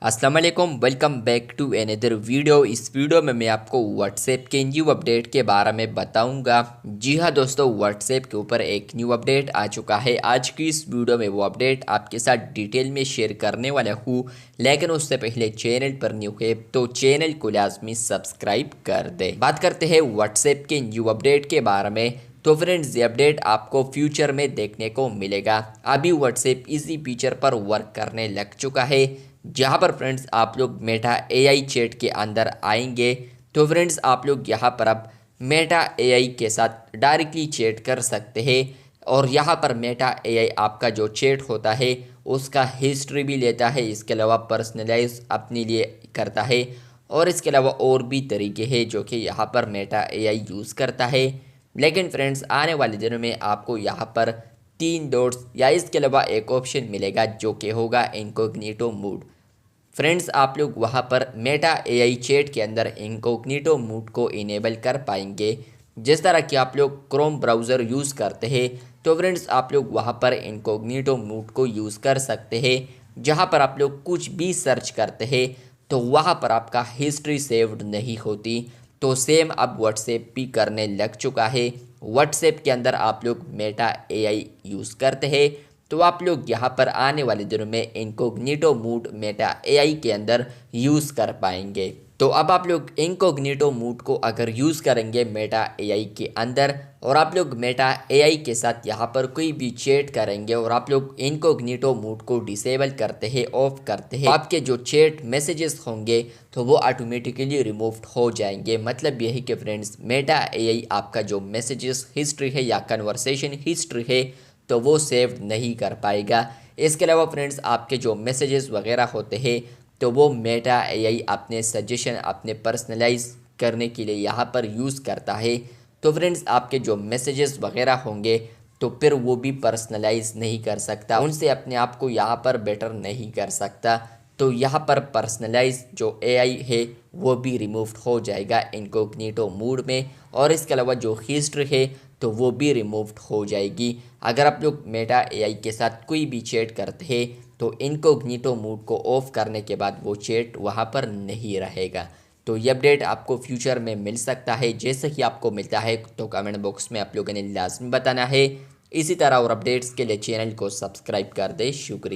अस्सलाम वालेकुम, welcome back to another video. इस वीडियो में मैं आपको व्हाट्सएप के न्यू अपडेट के बारे में बताऊंगा। जी हाँ दोस्तों, व्हाट्सएप के ऊपर एक न्यू अपडेट आ चुका है। आज की इस वीडियो में वो अपडेट आपके साथ डिटेल में शेयर करने वाला हूँ, लेकिन उससे पहले चैनल पर न्यू है तो चैनल को लाजमी सब्सक्राइब कर दे। बात करते हैं व्हाट्सएप के न्यू अपडेट के बारे में। तो फ्रेंड्स, ये अपडेट आपको फ्यूचर में देखने को मिलेगा। अभी व्हाट्सएप इसी फीचर पर वर्क करने लग चुका है, जहाँ पर फ्रेंड्स आप लोग मेटा एआई चैट के अंदर आएंगे तो फ्रेंड्स आप लोग यहाँ पर अब मेटा एआई के साथ डायरेक्टली चैट कर सकते हैं। और यहाँ पर मेटा एआई आपका जो चैट होता है उसका हिस्ट्री भी लेता है, इसके अलावा पर्सनलाइज अपने लिए करता है, और इसके अलावा और भी तरीके हैं जो कि यहाँ पर मेटा एआई यूज़ करता है। लेकिन फ्रेंड्स, आने वाले दिनों में आपको यहाँ पर 3 डॉट्स या इसके अलावा एक ऑप्शन मिलेगा जो कि होगा इनकॉग्निटो मोड। फ्रेंड्स, आप लोग वहाँ पर मेटा एआई चैट के अंदर इनकॉग्निटो मोड को इनेबल कर पाएंगे। जिस तरह कि आप लोग क्रोम ब्राउज़र यूज़ करते हैं तो फ्रेंड्स आप लोग वहाँ पर इनकॉग्निटो मोड को यूज़ कर सकते हैं। जहाँ पर आप लोग कुछ भी सर्च करते हैं तो वहाँ पर आपका हिस्ट्री सेव्ड नहीं होती। तो सेम अब व्हाट्सएप भी करने लग चुका है। व्हाट्सएप के अंदर आप लोग मेटा एआई यूज़ करते हैं तो आप लोग यहाँ पर आने वाले दिनों में इनकॉग्निटो मोड मेटा एआई के अंदर यूज़ कर पाएंगे। तो अब आप लोग इनकॉग्निटो मोड को अगर यूज़ करेंगे मेटा एआई के अंदर और आप लोग मेटा एआई के साथ यहाँ पर कोई भी चैट करेंगे और आप लोग इनकॉग्निटो मोड को डिसेबल करते हैं, ऑफ करते हैं, आपके जो चैट मैसेजेस होंगे तो वो ऑटोमेटिकली रिमूव हो जाएंगे। मतलब यही कि फ्रेंड्स, मेटा एआई आपका जो मैसेजेस हिस्ट्री है या कन्वर्सेशन हिस्ट्री है तो वो सेव नहीं कर पाएगा। इसके अलावा फ्रेंड्स, आपके जो मैसेजेस वगैरह होते हैं तो वो मेटा एआई अपने सजेशन अपने पर्सनलाइज करने के लिए यहाँ पर यूज़ करता है। तो फ्रेंड्स, आपके जो मैसेजेस वगैरह होंगे तो फिर वो भी पर्सनलाइज नहीं कर सकता, उनसे अपने आप को यहाँ पर बेटर नहीं कर सकता। तो यहाँ पर पर्सनलाइज जो एआई है वो भी रिमूव हो जाएगा इनकॉग्निटो मोड में, और इसके अलावा जो हिस्ट्री है तो वो भी रिमूव हो जाएगी। अगर आप लोग मेटा एआई के साथ कोई भी चैट करते हैं तो इनकॉग्निटो मोड को ऑफ करने के बाद वो चैट वहाँ पर नहीं रहेगा। तो ये अपडेट आपको फ्यूचर में मिल सकता है। जैसे कि आपको मिलता है तो कमेंट बॉक्स में आप लोगों ने लाजमी बताना है। इसी तरह और अपडेट्स के लिए चैनल को सब्सक्राइब कर दे। शुक्रिया।